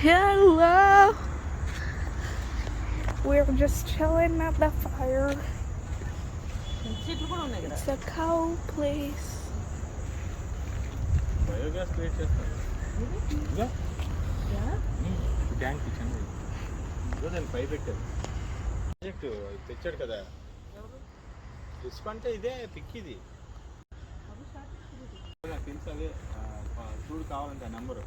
Hello. We're just chilling at the fire. It's a cow place. Biogas create చేస్తారు tank kitchen దాన్ని పై పెట్టారు project తెచ్చాడు కదా risk అంటే ఇదే పిక్ ఇది నాకు తెలుసు అదే చూడు కావాలంటే ఆ number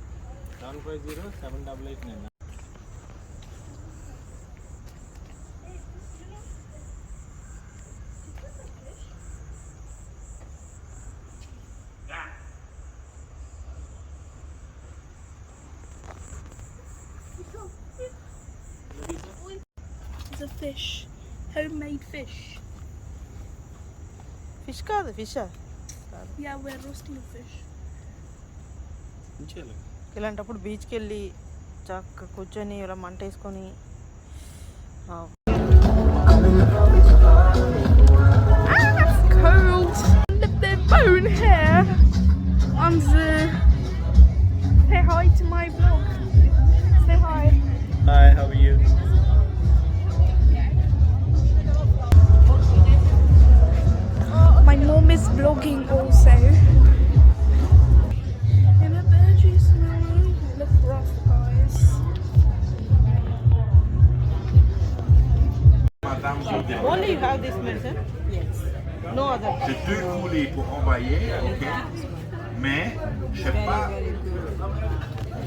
750-788-9. It's a fish. Homemade fish. Fish కాదు fish Yeah, we're roasting a fish. ఇలాంటప్పుడు బీచ్కి వెళ్ళి చక్కగా కూర్చొని ఇలా మంట వేసుకొని That's cold. With the bone hair on the. Say hi to my vlog. Say hi. Hi, how are you? My mom is vlogging also. And the veggies look rough, guys. Only you have this medicine no other J'ai 2 coulées pour envoyer, ok. Mais, je sais pas,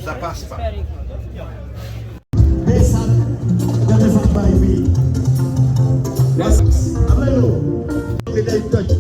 ça passe pas. Besan, jangan sampai bi. Yes, apa itu? Kita touch.